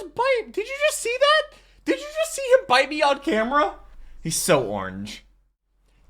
just bite. Did you just see that? Did you just see him bite me on camera? He's so orange.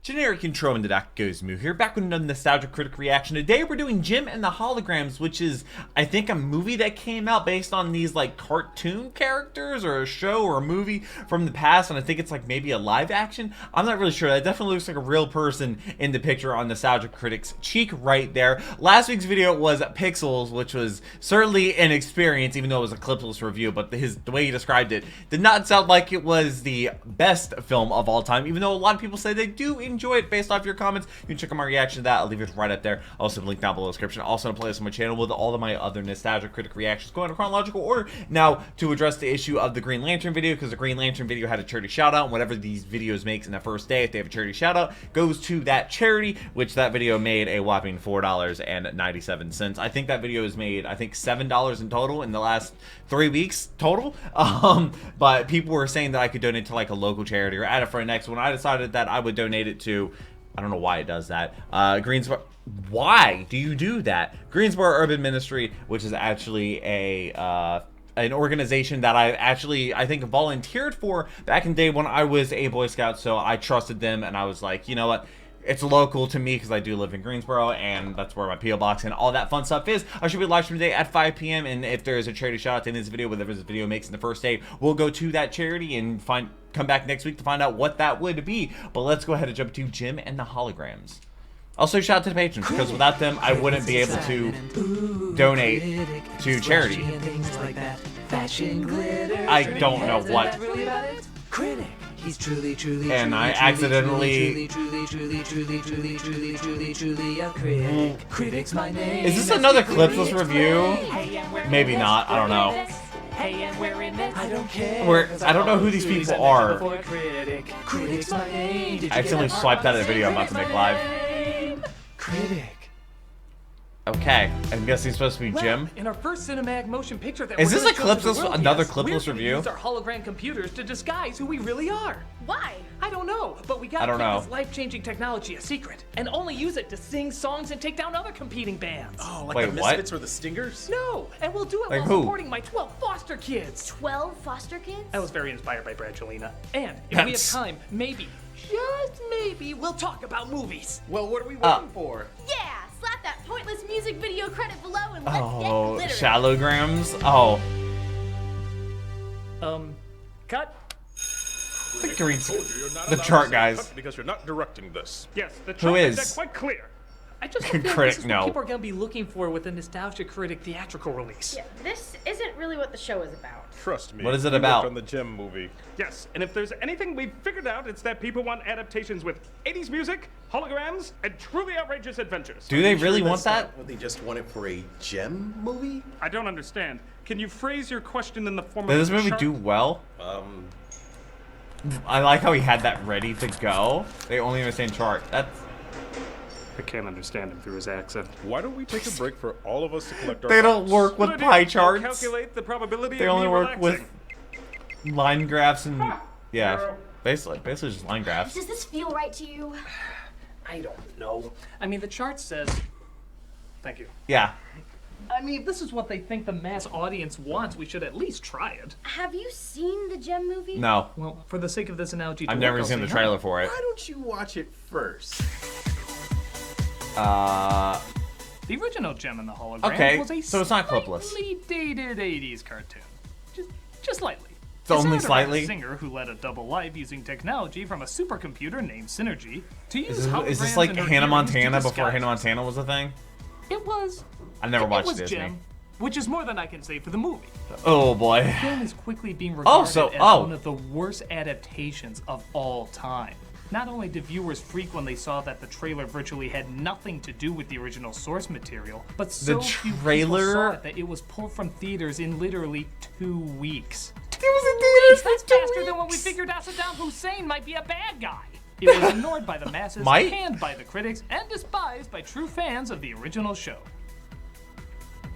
Generic intro into that goes Moo here, back with another Nostalgia Critic reaction. Today we're doing Jim and the Holograms, which is, I think, a movie that came out based on these, like, cartoon characters, or a show, or a movie from the past, and I think it's, like, maybe a live action. I'm not really sure. That definitely looks like a real person in the picture on Nostalgia Critic's cheek right there. Last week's video was Pixels, which was certainly an experience, even though it was a clipless review, but the way he described it did not sound like it was the best film of all time, even though a lot of people say they do enjoy it based off your comments. You can check out my reaction to that. I'll leave it right up there. Also, the link down below in the description. Also, a playlist on my channel with all of my other Nostalgia Critic reactions going in chronological order. Now, to address the issue of the Green Lantern video, because the Green Lantern video had a charity shout out, and whatever these videos makes in the first day, if they have a charity shout out, goes to that charity, which that video made a whopping $4.97. I think that video has made, I think, $7 in total in the last 3 weeks total. But people were saying that I could donate to like a local charity or add it for a next one. I decided that I would donate it to, I don't know why it does that, Greensboro. Why do you do that? Greensboro Urban Ministry, which is actually an organization that I think volunteered for back in the day when I was a Boy Scout. So I trusted them, and I was like, you know what? It's local to me because I do live in Greensboro, and that's where my P.O. box and all that fun stuff is. I should be live streaming today at 5 p.m. And if there is a charity shout out to end this video, whatever this video makes in the first day, we'll go to that charity and come back next week to find out what that would be. But let's go ahead and jump to Jim and the Holograms. Also, shout out to the patrons, because without them, I wouldn't be able to donate to charity. I don't know what. Critic. He's truly, truly, and I accidentally. A critic. Critic's my name. Is this another clipless review? Maybe not. I don't know. I don't care. I don't know who these people are. Critic's my name. I accidentally swiped out of the video I'm about to make live. Critic. Okay, I'm guessing it's supposed to be Jim. In our first cinematic motion picture that is this another clipless we're review? Use our hologram computers to disguise who we really are. Why? I don't know, but we gotta keep this life-changing technology a secret, and only use it to sing songs and take down other competing bands. Oh, like wait, the Misfits or the Stingers? No, and we'll do it like while who? supporting my 12 foster kids. 12 foster kids? I was very inspired by Brangelina. And if we have time, maybe, just maybe, we'll talk about movies. Well, what are we waiting for? Yeah, slap that pointless music video credit below and let's get literary. Shallograms? Oh. Cut. The chart guys. Because you're not directing this. Yes, the Who chart is? is quite clear. I just feel like Critic, this is no. what people are going to be looking for with a Nostalgia Critic theatrical release. Yeah, this isn't really what the show is about. Trust me. What is it we about? worked on the Jim movie. Yes, and if there's anything we've figured out, it's that people want adaptations with 80s music, holograms, and truly outrageous adventures. Do they really want that? What they just want it for a Jim movie? I don't understand. Can you phrase your question in the form Did of this movie chart? do well? I like how he had that ready to go. They only understand chart. That's. I can't understand him through his accent. Why don't we take a break for all of us to collect our They don't thoughts? work with What pie it is, you'll charts. calculate the probability They of only me work relaxing. with line graphs and yeah, basically just line graphs. Does this feel right to you? I don't know. I mean, the chart says... Thank you. Yeah. I mean, if this is what they think the mass audience wants, we should at least try it. Have you seen the Gem movie? No. Well, for the sake of this analogy, I've never seen the trailer for it. Why don't you watch it first? The original Gem and the Hologram Okay, was a so it's not clipless. slightly dated 80s cartoon. Just slightly. It's only centered around slightly? A singer who led a double life using technology from a supercomputer named Synergy to use Is this holograms like in her Hannah earrings Montana to before disguise Hannah Montana was a thing? It was. I never watched it was Disney. Gem, which is more than I can say for the movie. Oh boy. The film is quickly being regarded as oh. one of the worst adaptations of all time. Not only did viewers freak when they saw that the trailer virtually had nothing to do with the original source material, but so few people trailer? saw it that it was pulled from theaters in literally 2 weeks. It was in That's theaters faster than when we figured out Saddam Hussein might be a bad guy. It was ignored by the masses, Might? panned by the critics, and despised by true fans of the original show.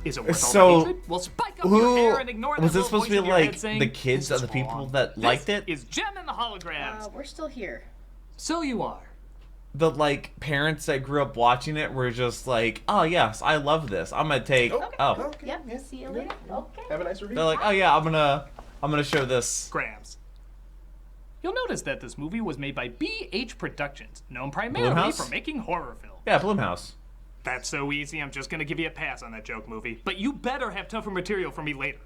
Is it worth So, all the hatred? Well, spike up your hair and ignore that was this little supposed to be voice in your head like saying, the kids "This of the is people wrong." that liked it? This is Gem and the Holograms. We're still here. So you are. the like parents that grew up watching it were just like, oh yes, I love this. I'm gonna take. Oh, Yep, see you later. Okay. Have a nice review. they're like, oh yeah, I'm gonna show this. Grams. You'll notice that this movie was made by BH Productions, known primarily Blumhouse? for making horror films. Yeah, Blumhouse. That's so easy, I'm just gonna give you a pass on that joke movie. But you better have tougher material for me later.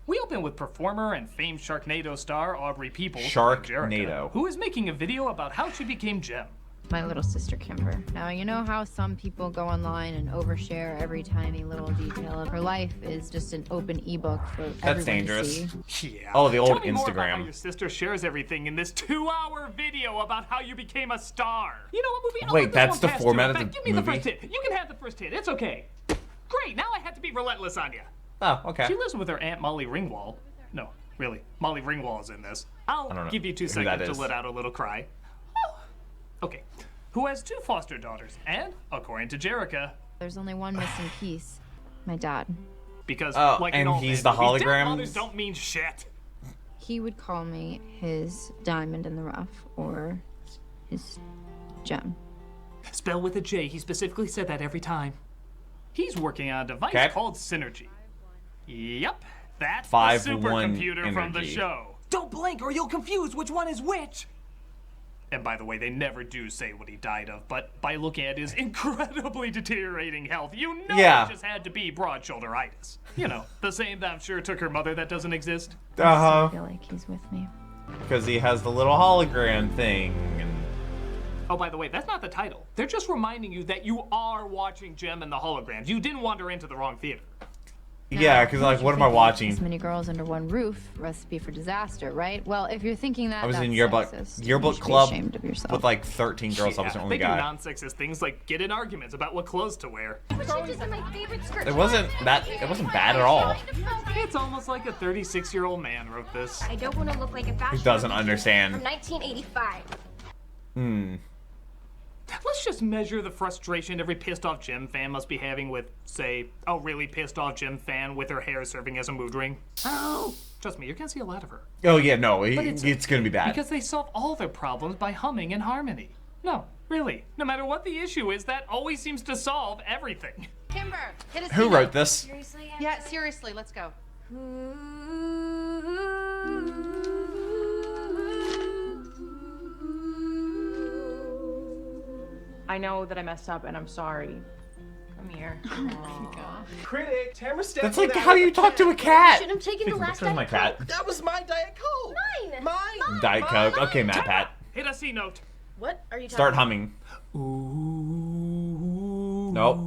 We open with performer and famed Sharknado star Aubrey Peoples, Sharknado. who is making a video about how she became Jem. My little sister Kimber. Now, you know how some people go online and overshare every tiny little detail of her life is just an open ebook for everyone dangerous. to see? Yeah. Oh, the old Tell me more about Instagram. how your sister shares everything in this 2-hour video about how you became a star. You know what, movie? I'll Wait, let this that's one the pass, too. format In of fact, the give me the movie? first hit. You can have the first hit. It's okay. Great. Now I have to be relentless on you. Oh, okay. She lives with her Aunt Molly Ringwald. No, really. Molly Ringwald is in this. I'll don't know give you 2 who that seconds to is. let out a little cry. Oh. Okay. Who has 2 foster daughters, and, according to Jerica, There's only one missing piece. My dad. because, Oh, like and in all he's bad the movies, dead holograms? mothers don't mean shit. He would call me his diamond in the rough or his gem. Spell with a J. He specifically said that every time. He's working on a device Okay. called Synergy. Yep, that's 5-1 the supercomputer from the energy. show. Don't blink or you'll confuse which one is which. And by the way, they never do say what he died of, but by looking at his incredibly deteriorating health, you know Yeah. it just had to be broad shoulderitis. You know, the same that I'm sure took her mother that doesn't exist. I feel like he's with me. Because he has the little hologram thing. And Oh, by the way, that's not the title. They're just reminding you that you are watching Jem and the Holograms. You didn't wander into the wrong theater. yeah, because like, what am I This watching? many girls under one roof, recipe for disaster, right? Well, if you're thinking that, I was that's in yearbook sexist. You yearbook should be club ashamed of yourself. with like 13 girls. I was the only they do guy. non-sexist things like get in arguments about what clothes to wear. But she just my favorite skirt. It wasn't that. It wasn't bad at all. It's almost like a 36-year-old man wrote this. I don't want to look like a fashion doesn't icon understand. From 1985. Let's just measure the frustration every pissed-off Jem fan must be having with, say, a really pissed-off Jem fan with her hair serving as a mood ring. Oh, trust me, you're gonna see a lot of her. Oh yeah, no, it's- it's gonna be bad. Because they solve all their problems by humming in harmony. No, really. No matter what the issue is, that always seems to solve everything. Kimber, hit us. Who wrote this? Seriously? Yeah, seriously, let's go. I know that I messed up and I'm sorry. Come here. Critic, Tamara stepped That's like in how that you with a talk to a pen. cat. Shouldn't have taken the last This is my Diet cat. Coke. That was my Diet Coke. Mine. Mine. Diet Coke. Okay, Matt Pat. Hit a C note. What are you talking Start about? humming. Nope.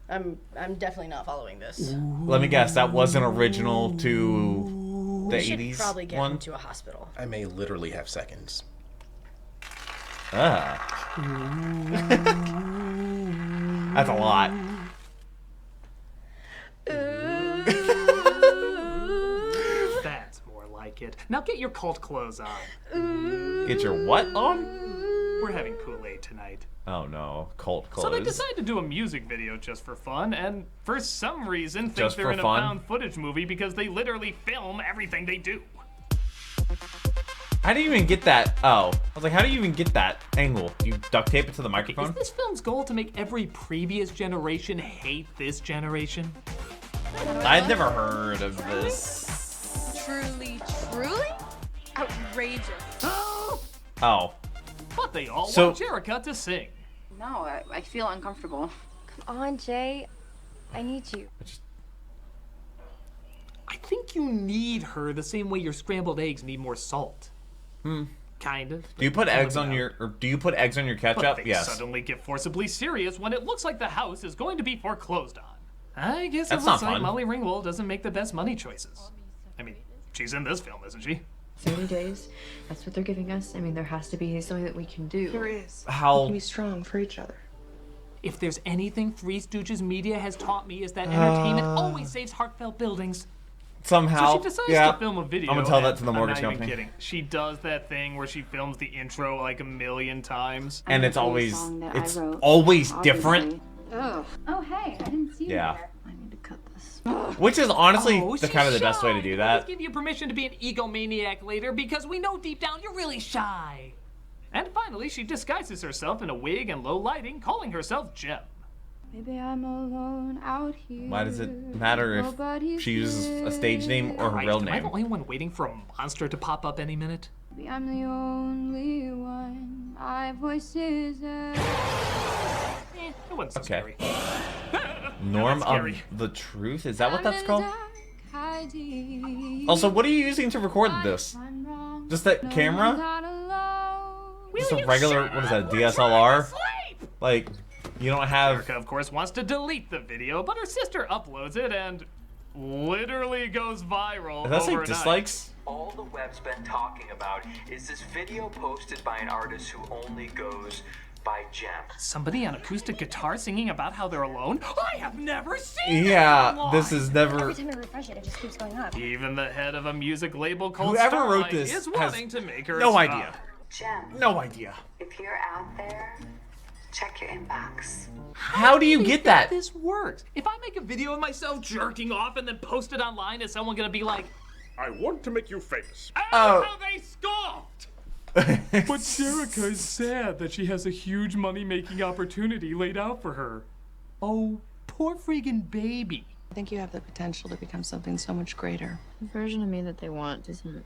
I'm definitely not following this. Let me guess. That wasn't original to the We should 80s probably get one. him to a hospital. I may literally have seconds. Ah. That's a lot. That's more like it. Now get your cult clothes on. Get your what on? We're having Kool-Aid tonight. Oh no, cult clothes. So they decide to do a music video just for fun, and for some reason think Just they're for in fun? a found footage movie because they literally film everything they do. How do you even get that? Oh, I was like, how do you even get that angle? You duct tape it to the Is microphone? this film's goal to make every previous generation hate this generation? I'd never heard of this. Truly outrageous. Oh, But they all So- want Jerica to sing. No, I feel uncomfortable. Come on, Jay. I need you. I think you need her the same way your scrambled eggs need more salt. Kind of. do you put eggs on your But ketchup? things Yes. suddenly get forcibly serious when it looks like the house is going to be foreclosed on. I guess That's it looks not like fun. Molly Ringwald doesn't make the best money choices. I mean, she's in this film, isn't she? 30 days. That's what they're giving us. I mean, there has to be something that we can do. There is. How? Be strong for each other. If there's anything Three Stooges media has taught me is that entertainment always saves heartfelt buildings. Somehow. So she decides yeah. to film a video. I'm gonna tell that and to the I'm mortgage not even company. kidding. She does that thing where she films the intro like a million times. And it's I have a always song that it's I wrote, always obviously. different, Oh, hey, I didn't see Yeah. you there. I need to cut this. which is honestly Oh, the she's kind of the best way to shy. do Let's that. give you permission to be an egomaniac later because we know deep down you're really shy. And finally, she disguises herself in a wig and low lighting, calling herself Gem. Maybe I'm alone out here. Why does it matter if she uses a stage name or her real Am I name? the only one waiting for a monster to pop up any minute? Maybe I'm the only one. My voice is It wasn't so scary. Norm of scary. the Truth? Is that what that's called? Also, what are you using to record this? Just that camera? Just a regular, what is that, DSLR? Like, you don't have... Erica, of course, wants to delete the video, but her sister uploads it and literally goes viral Is that say overnight. dislikes? All the web's been talking about is this video posted by an artist who only goes by Gem. Somebody on acoustic guitar singing about how they're alone? I have never seen that Yeah, online. this is never... Every time I refresh it, it just keeps going up. Even the head of a music label called Whoever wrote Starlight this is has wanting to make her no stop. idea. Gem, No idea. if you're out there, check your inbox. How do you get that? This works. If I make a video of myself jerking off and then post it online, is someone gonna be like, I want to make you famous. "Oh, how they scoffed!" But Jerica is sad that she has a huge money-making opportunity laid out for her. Oh, poor freaking baby. I think you have the potential to become something so much greater. The version of me that they want doesn't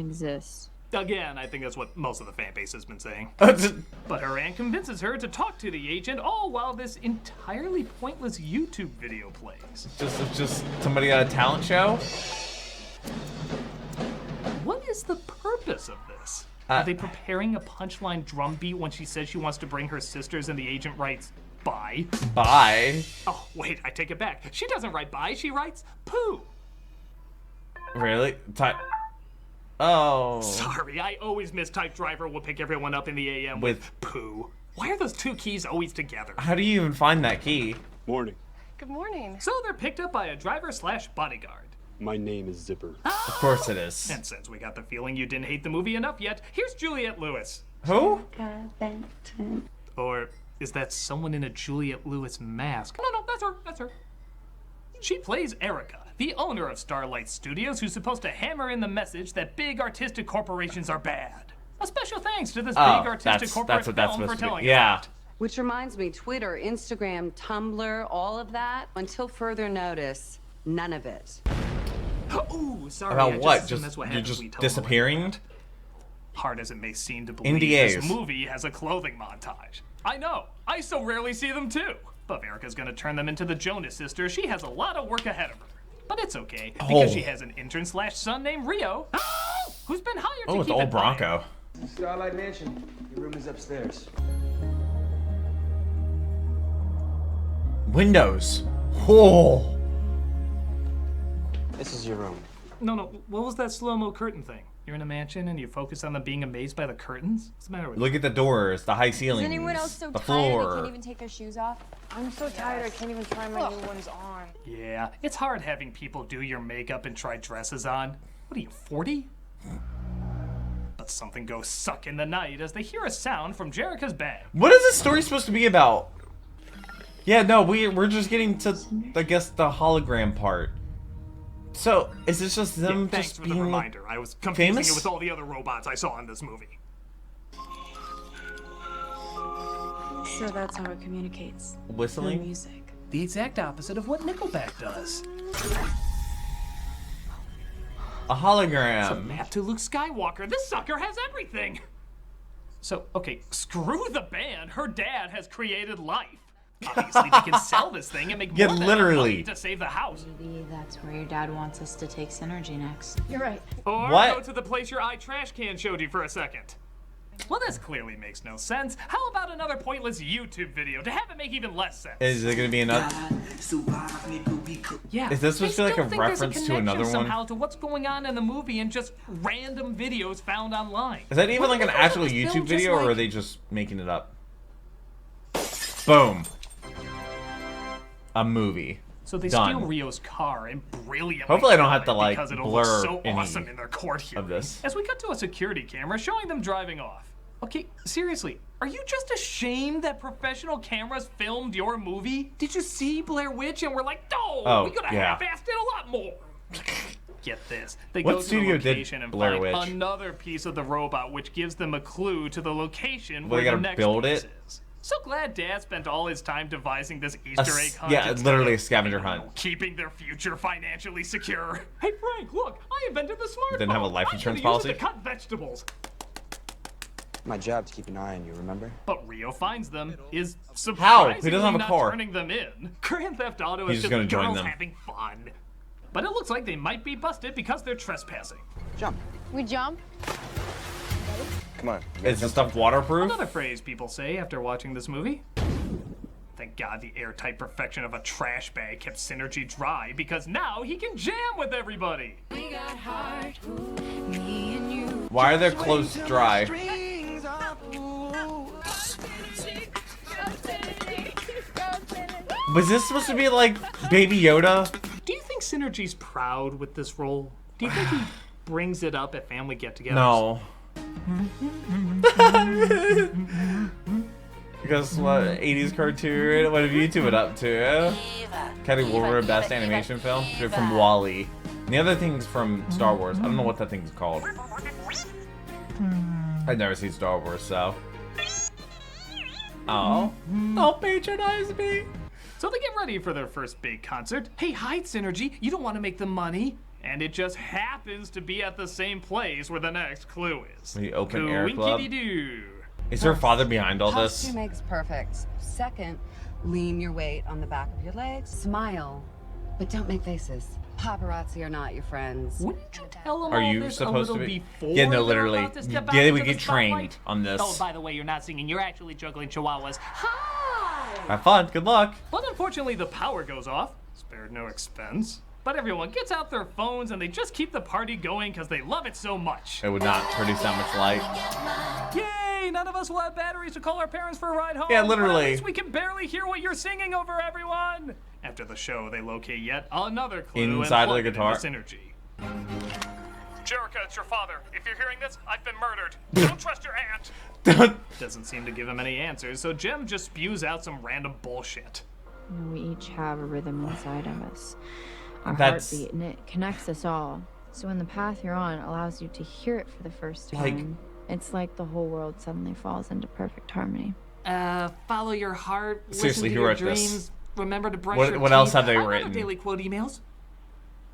exist. Again, I think that's what most of the fan base has been saying. But her aunt convinces her to talk to the agent, all while this entirely pointless YouTube video plays. Just somebody at a talent show? What is the purpose of this? Are they preparing a punchline drum beat when she says she wants to bring her sisters and the agent writes bye? Bye. Oh, wait, I take it back. She doesn't write bye, she writes poo. Really? Oh. Sorry, I always mistype driver will pick everyone up in the AM with poo. Why are those two keys always together? How do you even find that key? Morning. Good morning. So they're picked up by a driver/bodyguard. My name is Zipper. Of course it is. And since we got the feeling you didn't hate the movie enough yet, here's Juliette Lewis. Who? Or is that someone in a Juliette Lewis mask? No, that's her. She plays Erica, the owner of Starlight Studios, who's supposed to hammer in the message that big artistic corporations are bad. A special thanks to this big artistic corporate film for telling us that. Which reminds me, Twitter, Instagram, Tumblr, all of that, until further notice, none of it. Ooh, sorry. About I what? assumed that's what You're happens just when we tell disappearing? Hard as it may seem to believe, NDAs. this movie has a clothing montage. I know, I so rarely see them too. But if Erica's gonna turn them into the Jonas Sisters, she has a lot of work ahead of her. But it's okay, because she has an intern/son named Rio, who's been hired to Oh, it's keep old it Bronco. Starlight Mansion. Your room is upstairs. Windows. Oh. This is your room. No, what was that slow-mo curtain thing? You're in a mansion and you focus on them being amazed by the curtains? What's the matter with you? Look at the doors, the high ceilings, Is anyone else so the tired floor. they can't even take their shoes off? I'm so tired I can't even try my new ones on. Yeah, it's hard having people do your makeup and try dresses on. What are you, 40? But something goes suck in the night as they hear a sound from Jerica's bag. What is this story supposed to be about? Yeah, no, we're just getting to, I guess, the hologram part. So, is this just them Thanks just for the being reminder. I was confusing famous? it with all the other robots I saw in this movie. So that's how it communicates. Whistling? Through music. The exact opposite of what Nickelback does. A hologram. It's a map to Luke Skywalker. This sucker has everything. So, okay, screw the band. Her dad has created life. Obviously, they can sell this thing and make more than enough money to save the house. Maybe that's where your dad wants us to take Synergy next. You're right. Or What? go to the place your eye trash can showed you for a second. Well, this clearly makes no sense. How about another pointless YouTube video to have it make even less sense? Is it gonna be another? Yeah. Is this supposed to be like a reference to another one? Somehow to what's going on in the movie and just random videos found online. Is that even like an actual YouTube video, or are they just making it up? Boom. A movie. So they Done. steal Rio's car and brilliantly Hopefully I don't have to film it like because it'll blur look so any awesome in their court hearing. of this. As we cut to a security camera showing them driving off. Okay, seriously, are you just ashamed that professional cameras filmed your movie? Did you see Blair Witch and we're like, no, Oh, we could have yeah. half-assed it a lot more. Get this. They What go to the studio did location and Blair find Witch? another piece of the robot, which gives them a clue to the location Well, where they the gotta next build piece it? is. So glad Dad spent all his time devising this Easter egg hunt. Yeah, instead literally a of, scavenger hunt. keeping their future financially secure. Hey Frank, look! I invented the smartphone. Didn't have a life I'm insurance gonna use policy? it to cut vegetables. My job to keep an eye on you, remember? But Rio finds them, is How? surprisingly He doesn't have a not car. turning them in. Grand Theft Auto He's is just just gonna join girls them. having fun. But it looks like they might be busted because they're trespassing. Jump. We jump? Come on. Is the stuff waterproof? Another phrase people say after watching this movie. Thank God the airtight perfection of a trash bag kept Synergy dry, because now he can jam with everybody. Why are their clothes dry? Was this supposed to be like Baby Yoda? Do you think Synergy's proud with this role? Do you think he brings it up at family get-togethers? No. Because what, 80s cartoon? What have you two been up to? Academy Award Best Animation Film? They're from Wall-E. And the other thing's from Star Wars. I don't know what that thing's called. I've never seen Star Wars, so. Oh. Don't patronize me. So they get ready for their first big concert. Hey, hide Synergy, you don't want to make them money. And it just happens to be at the same place where the next clue is. The open air club. Coinkity-doo. Is her father behind all this? Posture makes perfect. Second, lean your weight on the back of your legs. Smile, but don't make faces. Paparazzi are not your friends. Wouldn't you tell them Are all you this supposed a to little be? before Yeah, no, they're literally. about to step out Yeah, we into the get trained spotlight? on this. Oh, by the way, you're not singing. You're actually juggling chihuahuas. Hi! Have fun. Good luck. But unfortunately, the power goes off. Spared no expense. But everyone gets out their phones and they just keep the party going because they love it so much. It would not produce that much light. Yay! None of us will have batteries to call our parents for a ride home. Yeah, But literally. at least we can barely hear what you're singing over, everyone. After the show, they locate yet another clue Inside and of the plug it guitar. into Synergy. Jerica, it's your father. If you're hearing this, I've been murdered. Don't trust your aunt. Doesn't seem to give him any answers, so Jem just spews out some random bullshit. We each have a rhythm inside of us. Our That's- heartbeat, and it connects us all. So when the path you're on allows you to hear it for the first time, it's like the whole world suddenly falls into perfect harmony. Follow your heart. Seriously, listen to who your wrote this? dreams. Remember to brush What- your what teeth. else have they I love written? daily quote emails.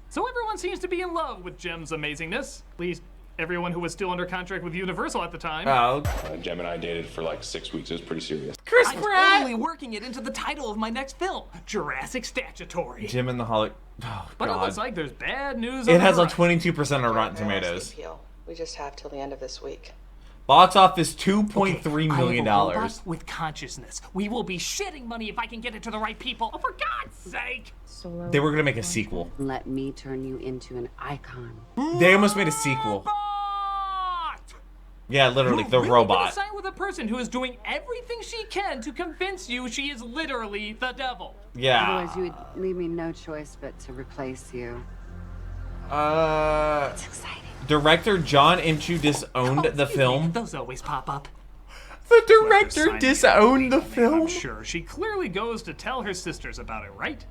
So everyone seems to be in love with Jem's amazingness. At least everyone who was still under contract with Universal at the time. Oh. Jem and I dated for like 6 weeks. It was pretty serious. Chris I'm Pratt. totally working it into the title of my next film, Jurassic Statutory. Jim and the Holo. Oh, But it looks God. like there's bad news. It on has the a horizon. 22% on Rotten Tomatoes. We just have till the end of this week. Box office $2.3 I have million. a robot with consciousness. We will be shitting money if I can get it to the right people. Oh, for God's sake! They were gonna make a sequel. Let me turn you into an icon. They almost made a sequel. Yeah, literally, You're the really robot. gonna sign with a person who is doing everything she can to convince you she is literally the devil. Yeah. Otherwise, you would leave me no choice but to replace you. It's exciting. Director John Imchu disowned the film. Those always pop up. The director disowned the film? I'm sure she clearly goes to tell her sisters about it, right?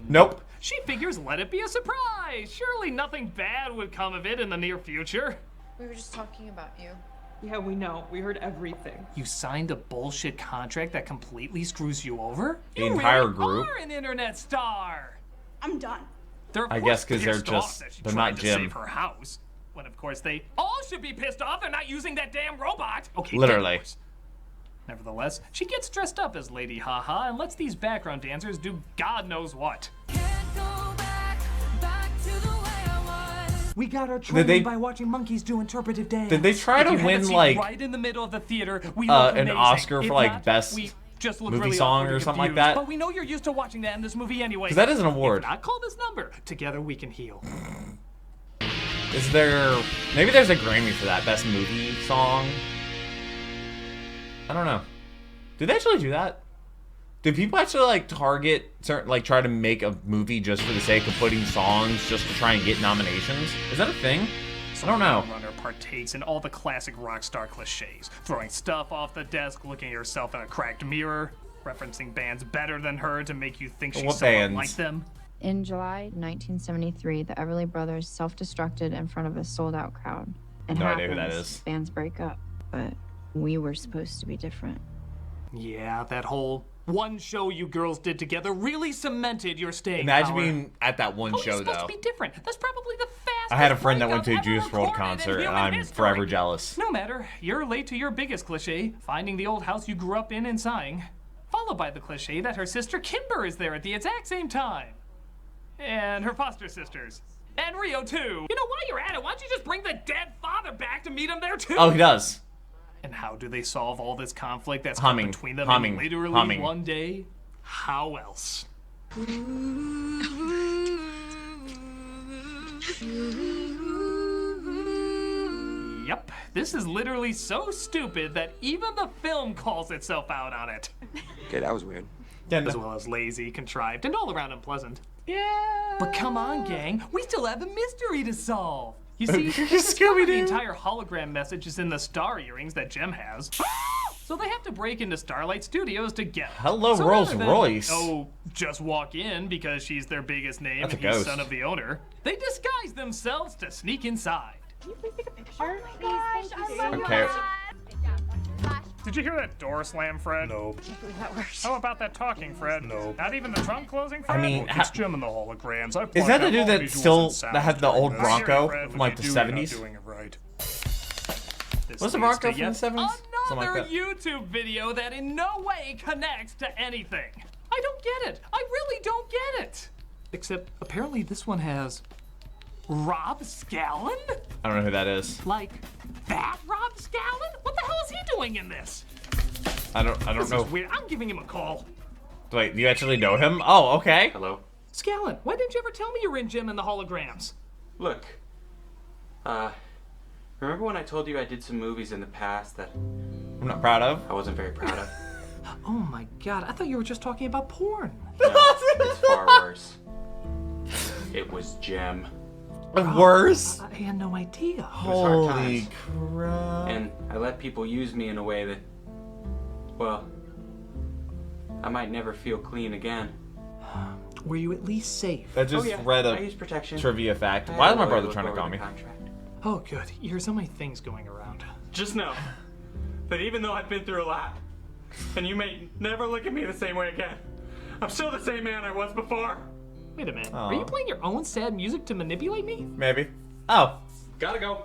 Nope. She figures let it be a surprise. Surely nothing bad would come of it in the near future. We were just talking about you. Yeah, we know. We heard everything. You signed a bullshit contract that completely screws you over? The You entire really group? are an internet star. I'm done. They're of I course guess 'cause they're pissed off just- that she they're tried not to Jim. save her house. When of course they all should be pissed off they're not using that damn robot. Okay, Literally. get yours. Nevertheless, she gets dressed up as Lady Haha and lets these background dancers do God knows what. We got our training they- by watching monkeys do interpretive dance. Did they try If to you had win, seat like, right in the middle of the theater? We look an amazing. Oscar If for, like, not, best we just look movie really song awkward or and something like confused. that? But we know you're used to watching that in this movie anyway. 'Cause that is an award. If not, call this number. Together we can heal. Is there... Maybe there's a Grammy for that. Best movie song? I don't know. Did they actually do that? Do people actually, like, target... certain, like, try to make a movie just for the sake of putting songs just to try and get nominations? Is that a thing? I don't know. Runner partakes in all the classic rock star cliches, throwing stuff off the desk, looking at herself in a cracked mirror, referencing bands better than her to make you think she's What somewhat bands? like them. In July 1973, the Everly Brothers self-destructed in front of a sold-out crowd. It No idea happens. who that is. Bands break up, but we were supposed to be different. Yeah, that whole one show you girls did together really cemented your staying Imagine power. being at that one show, You're supposed though. to be different. That's probably the fastest I had a friend that went to a breakup ever Juice WRLD recorded concert, in and human I'm history. forever jealous. No matter, you're late to your biggest cliche, finding the old house you grew up in and sighing, followed by the cliche that her sister Kimber is there at the exact same time. And her foster sisters. And Rio, too. You know, while you're at it, why don't you just bring the dead father back to meet him there, too? Oh, he does. And how do they solve all this conflict that's Humming, come between them humming, in literally humming. one day? How else? Yep, this is literally so stupid that even the film calls itself out on it. Okay, that was weird. As well as lazy, contrived, and all around unpleasant. Yeah. But come on, gang, we still have a mystery to solve. You see, the entire hologram message is in the star earrings that Jem has. So they have to break into Starlight Studios to get it. Hello, So Rolls rather than, Royce. just walk in because she's their biggest name That's and a he's ghost. son of the owner. They disguise themselves to sneak inside. Okay. Did you hear that door slam, Fred? No. How about that talking, Fred? No. Not even the trunk closing, Fred? I mean, Look, it's Jim and the holograms. I Is that the plugged dude out all that visuals still and sounds that had the during old this. Bronco Fred, from when like the you do, you're not 70s? doing it right. This Was the leads Bronco to from the yet 70s? Something like Another that. YouTube video that in no way connects to anything. I don't get it. I really don't get it. Except apparently this one has Rob Scallon? I don't know who that is. Like that Rob Scallon? What the hell is he doing in this? I don't This know. is weird. I'm giving him a call. Wait, do you actually know him? Oh, okay. Hello? Scallon, why didn't you ever tell me you were in Jim and the Holograms? Look, remember when I told you I did some movies in the past that I'm not proud of. I wasn't very proud of? Oh my god, I thought you were just talking about porn. No, it's far worse. It was Jem. Worse? I had no idea. It was hard Holy times. crap. And I let people use me in a way that, well, I might never feel clean again. Were you at least safe? I just yeah, read I a use protection. trivia fact. I Why had is my a lawyer brother look trying to over call the me? contract. Oh good, you hear so many things going around. Just know that even though I've been through a lot, and you may never look at me the same way again, I'm still the same man I was before. Wait a minute, Aw. are you playing your own sad music to manipulate me? Maybe. Oh. Gotta go.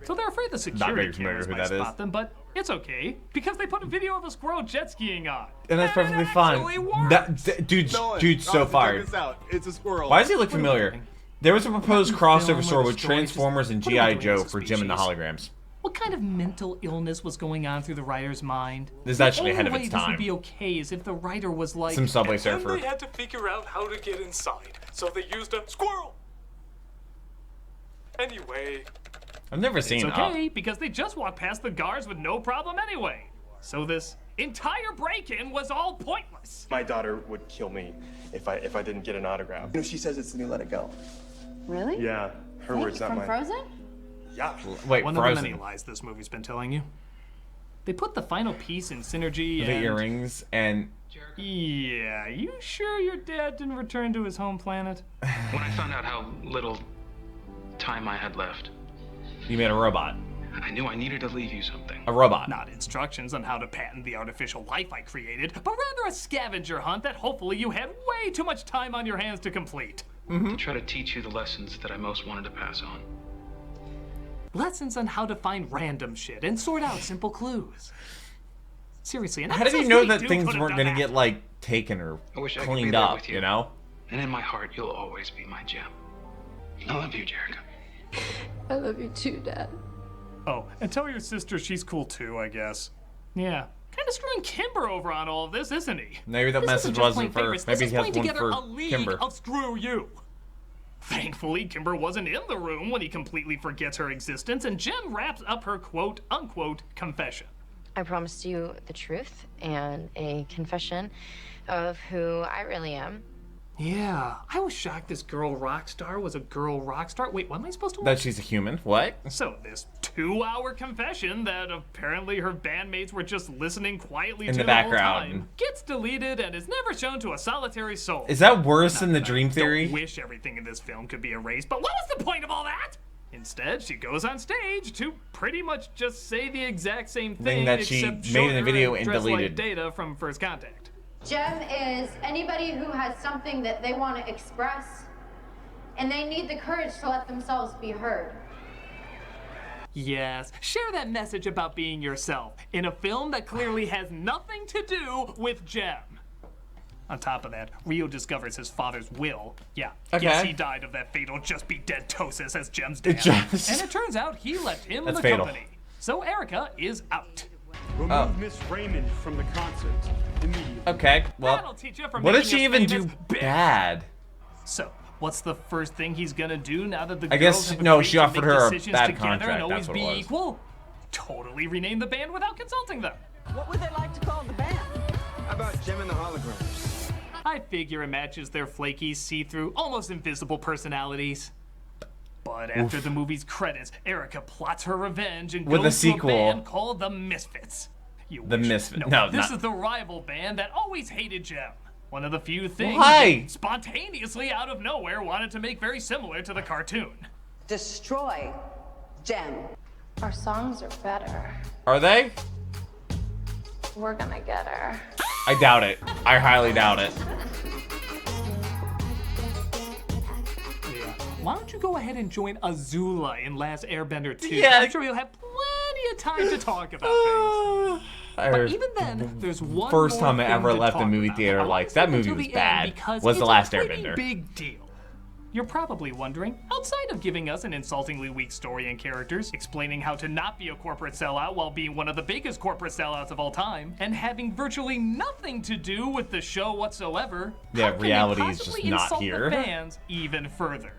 So they're afraid the very security familiar cameras who might that is. spot them, but it's okay, because they put a video of a squirrel jet skiing on. And that's perfectly it fine. actually works. Dude's Nolan, so fired. Check this out. It's a squirrel. Why does he look familiar? There was a proposed crossover film store where with the story Transformers and just- what are we G.I. doing as Joe a for Jim and the species? Holograms. What kind of mental illness was going on through the writer's mind? This is actually ahead of The its only way this time. would be okay is if the writer was like... Some Subway and then Surfer. they had to figure out how to get inside, so they used a squirrel. Anyway... I've never seen It's okay, because they just walked past the guards with no problem anyway. So this entire break-in was all pointless. My daughter would kill me if I didn't get an autograph. You know, she says it's the new Let It Go. Really? Yeah, her words, not From mine. Frozen? Yeah. Wait, One of the Frozen. many lies this movie's been telling you. They put the final piece in Synergy The and... earrings and... Yeah, you sure your dad didn't return to his home planet? When I found out how little time I had left, You made a robot. I knew I needed to leave you something. A robot. Not instructions on how to patent the artificial life I created, but rather a scavenger hunt that hopefully you had way too much time on your hands to complete. To try to teach you the lessons that I most wanted to pass on. Lessons on how to find random shit and sort out simple clues. Seriously, an How did he episode know 32 that things could've weren't done gonna that. get, like, taken or I wish I could be cleaned there up, with you. you know? And in my heart, you'll always be my gem. I love you, Jerica. I love you too, Dad. Oh, and tell your sister she's cool too, I guess. Yeah. Kind of screwing Kimber over on all of this, isn't he? Maybe that This message isn't just wasn't playing for... favorites, Maybe this he is has putting one together for a league Kimber. of screw you. Thankfully, Kimber wasn't in the room when he completely forgets her existence, and Jim wraps up her quote-unquote confession. I promised you the truth and a confession of who I really am. Yeah, I was shocked this girl rock star was a girl rock star. Wait, what am I supposed to watch? That she's a human. What? So this 2-hour confession that apparently her bandmates were just listening quietly In to the the whole background. time gets deleted and is never shown to a solitary soul. Is that worse than the Not that I Dream Theory? don't wish everything in this film could be erased, but what was the point of all that? Instead, she goes on stage to pretty much just say the exact same thing that she except made in the shorter video and dress deleted. like Data from First Contact. Gem is anybody who has something that they want to express and they need the courage to let themselves be heard. Yes, share that message about being yourself in a film that clearly has nothing to do with Gem. On top of that, Rio discovers his father's will. Yeah, Okay. yes, he died of that fatal just be dead ptosis as Gem's dad. Just- And it turns out he left him That's the fatal. company. So Erica is out. Remove Miss Raymond from the concert immediately. Okay, well, That'll teach you for what did making she us even famous, do bitch. bad? So, what's the first thing he's gonna do now that the I girls guess- have no, agreed she to offered make her a decisions bad together contract, and always that's what it be was. equal? Totally rename the band without consulting them. What would they like to call the band? How about Gem and the Holograms? I figure it matches their flaky, see-through, almost invisible personalities. But after the movie's credits, Erica plots her revenge and With a goes to a sequel. band called The Misfits. You The wish. Misfits. No, No, this not- is the rival band that always hated Gem. One of the few things Why? that spontaneously out of nowhere wanted to make very similar to the cartoon. Destroy Gem. Our songs are better. Are they? We're gonna get her. I doubt it. I highly doubt it. Yeah. Why don't you go ahead and join Azula in Last Airbender 2? Yeah. I'm sure you'll have plenty of time to talk about things. But even then, there's one First more time I thing ever to left a talk movie about. theater I like wanna that skip movie until was the bad. end because Was The it's Last a pretty Airbender. big deal. You're probably wondering, outside of giving us an insultingly weak story and characters, explaining how to not be a corporate sellout while being one of the biggest corporate sellouts of all time, and having virtually nothing to do with the show whatsoever, Yeah, how can they reality is just possibly not insult here. the fans even further?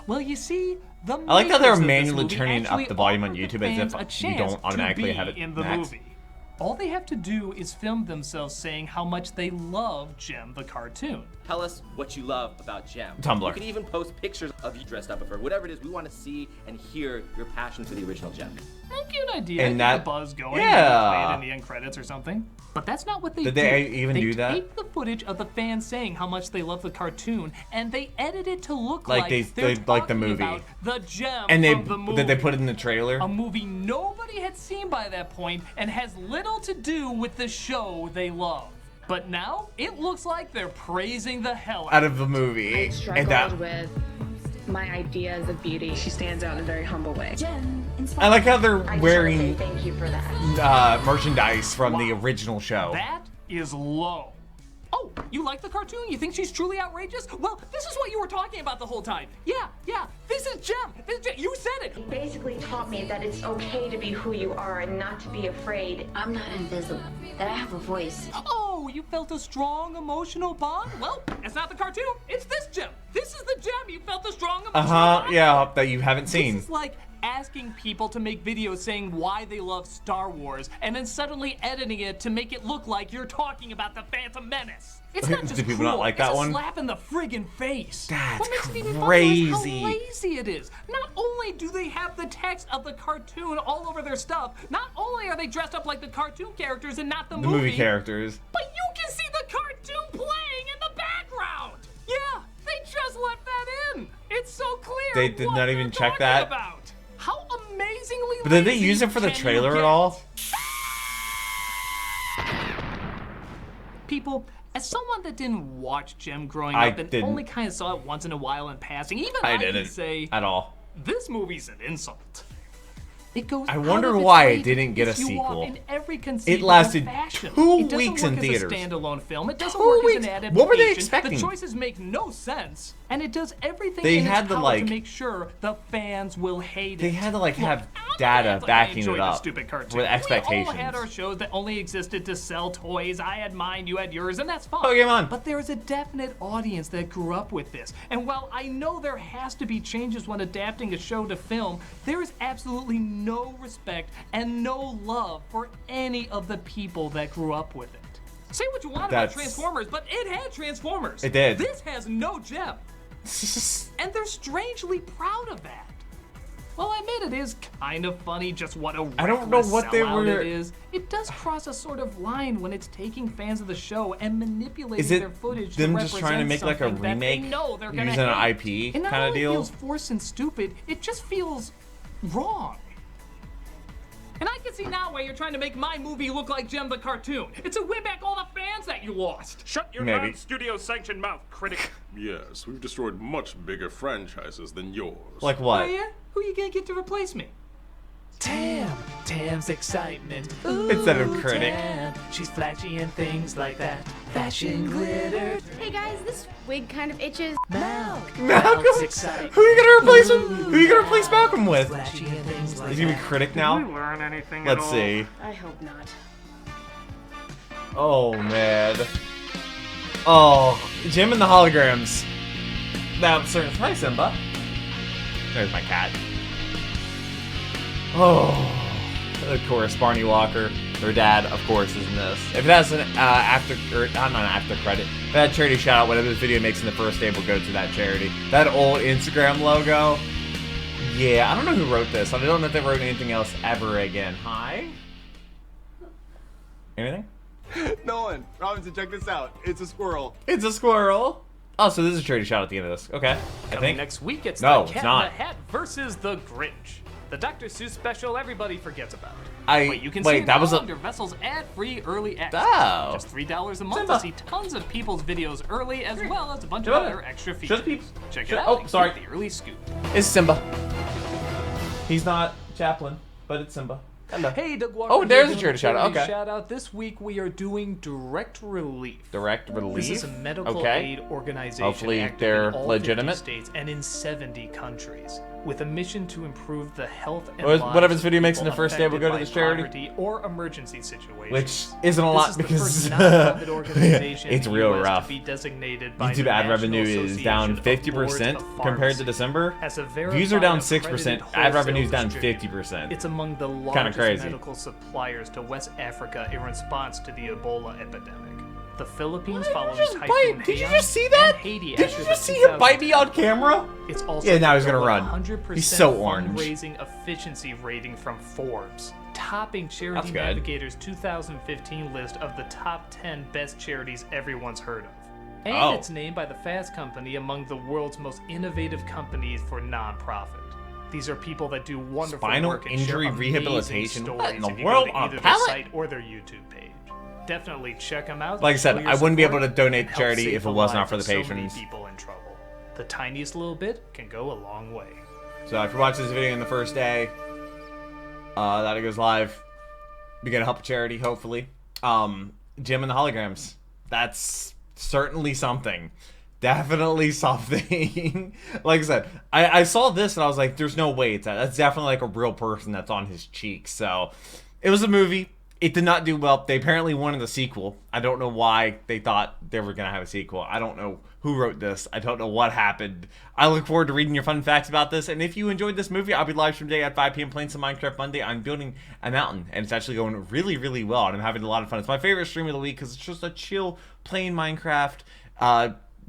Well, you see, the I like how they're makers of this manually movie turning up actually the volume on offered the YouTube fans as a if you chance don't to automatically be have it in the next. movie. All they have to do is film themselves saying how much they love Gem the cartoon. Tell us what you love about Gem. Tumblr. You can even post pictures of you dressed up with her. Whatever it is, we want to see and hear your passion for the original Gem. Good idea. And Get that- the buzz going. yeah. Maybe play it in the end credits or something. But that's not what they Did do. they even do that? They take the footage of the fans saying how much they love the cartoon, and they edit it to look Like like they they're like the talking movie. about the Gem And from the movie. did they put it in the trailer? A movie nobody had seen by that point and has little to do with the show they love. But now it looks like they're praising the hell Out of the movie. I And struggled that with my ideas of beauty. She stands out in a very humble way. I like how they're wearing Thank you for that. merchandise from the original show. That is low. Oh, you like the cartoon? You think she's truly outrageous? Well, this is what you were talking about the whole time. Yeah, this is Gem. This is Gem. You said it. He basically taught me that it's okay to be who you are and not to be afraid. I'm not invisible, that I have a voice. Oh, you felt a strong emotional bond? Well, it's not the cartoon. It's this Gem. This is the Gem. You felt a strong emotional bond. Yeah, that you haven't seen. This is like asking people to make videos saying why they love Star Wars and then suddenly editing it to make it look like you're talking about the Phantom Menace. It's not just Do people cool, not like that it's one? a slap in the friggin' face. That's what makes it even crazy. funnier is how lazy it is. Not only do they have the text of the cartoon all over their stuff, not only are they dressed up like the cartoon characters and not the The movie characters. but you can see the cartoon playing in the background. Yeah, they just left that in. It's so clear. They did what not even they're check talking that. About. How amazingly But did they lazy use it for the can you trailer at get? all? People, as someone that didn't watch Gem growing I up and didn't. only kind of saw it once in a while in passing, even I I didn't can say at all. this movie's an insult. It goes I out wonder of its why way it didn't to get a piss you off sequel. in every conceivable lasted fashion. 2 It doesn't weeks work in as theaters. a standalone film. It doesn't 2 work weeks? as an adaptation. What were they expecting? The choices make no sense, and it does everything They in had its to, power like- to make sure the fans will hate it. They had to like Look, have data I backing enjoyed it the up stupid cartoon. with We all expectations. had our shows that only existed to sell toys. I had mine, you had yours, and that's fine. Pokemon. But there is a definite audience that grew up with this. And while I know there has to be changes when adapting a show to film, there is absolutely no respect and no love for any of the people that grew up with it. Say what you want about Transformers, but it had Transformers. It did. This has no gem. And they're strangely proud of that. Well, I admit it is kind of funny just what a I don't know what they sellout were. It is. It does cross a sort of line when it's taking fans of the show and manipulating Is it their footage them to just trying to make like a remake using an IP kind of deal? It feels forced and stupid. It just feels wrong. And I can see now why you're trying to make my movie look like Jem the cartoon. It's to win back all the fans that you lost. Shut your non-studio sanctioned mouth, critic. Yes, we've destroyed much bigger franchises than yours. Like what? Oh yeah? Who you gonna get to replace me? Tam's excitement. Ooh, instead of Critic. Tam, she's flashy and things like that. Fashion glitter. Hey guys, this wig kind of itches. Malcolm? Who are you gonna replace him? Who are you gonna replace Malcolm with? Is he gonna be Critic now? Did we learn anything Let's at all? see. I hope not. Oh man. Oh, Jim and the Holograms. That certain. Hi, Simba. There's my cat. Oh, of course, Barney Walker, their dad, of course, is in this. If it has an not an after credit, if that charity shout out, whatever this video makes in the first day will go to that charity. That old Instagram logo, yeah, I don't know who wrote this. I don't know if they wrote anything else ever again. Hi? Anything? Nolan, Robinson, check this out. It's a squirrel. It's a squirrel. Oh, so this is a charity shout out at the end of this. Okay, I think. Next week, it's no, the Cat it's in not. the Hat versus the Grinch. The Dr. Seuss special everybody forgets about. Wait, you can see it that was now a under Vessel's ad-free early access. Oh. Just $3 a month Simba. to see tons of people's videos early, as well as a bunch of other extra features. Check it out. Oh, sorry. The early scoop. It's Simba. He's not Chaplin, but it's Simba. Hello. Hey, Doug Walker. Oh, there's a charity shout out. Okay. Shout out. This week we are doing Direct Relief. Direct Relief. This is a medical okay. aid organization. Hopefully active they're in all legitimate. 50 states and in 70 countries, with a mission to improve the health and Whatever this lives video of makes in the people first day will go to affected this by charity. poverty or emergency situations. Which isn't a lot This is because the first nonprofit organization it's in the real US rough. to be designated by YouTube the ad National revenue is down Association of 50% Boards of compared to Pharmacy. December. As a Views are down verified 6%. accredited Ad revenue is wholesale down distributor. 50%. It's among the Kinda largest crazy. medical suppliers to West Africa in response to the Ebola epidemic. The Philippines following Typhoon Did you Haiyan just see that? and Haiti Did after you the just see him bite me on camera? It's also Yeah, now he's gonna a run. 100% He's so orange. fundraising efficiency rating from Forbes, topping That's Charity good. Navigator's 2015 list of the top 10 best charities everyone's heard of. And Oh. it's named by the Fast Company among the world's most innovative companies for nonprofit. These are people that do wonderful Spinal work and injury share amazing rehabilitation? stories What in the if you world? go to On either their pallet? site or their YouTube page. Definitely check them out. Like I said, Show your I wouldn't be support able to donate and to help charity save if it the was not lives for the of so many patrons. people in trouble. The tiniest little bit can go a long way. So if you're watching this video on the first day that it goes live, you're gonna help a charity, hopefully. Jim and the Holograms. That's certainly something. Definitely something. Like I said, I saw this and I was like, there's no way it's that. That's definitely like a real person that's on his cheek. So it was a movie. It did not do well. They apparently wanted a sequel. I don't know why they thought they were going to have a sequel. I don't know who wrote this. I don't know what happened. I look forward to reading your fun facts about this. And if you enjoyed this movie, I'll be live stream today at 5 p.m. playing some Minecraft Monday. I'm building a mountain, and it's actually going really, really well. And I'm having a lot of fun. It's my favorite stream of the week because it's just a chill playing Minecraft.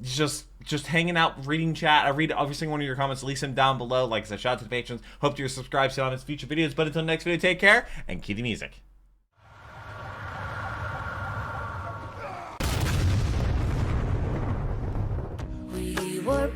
Just hanging out, reading chat. I read every single one of your comments. Leave them down below. Like I said, shout out to the patrons. Hope you're subscribed to honest future videos. But until next video, take care and keep the music. We were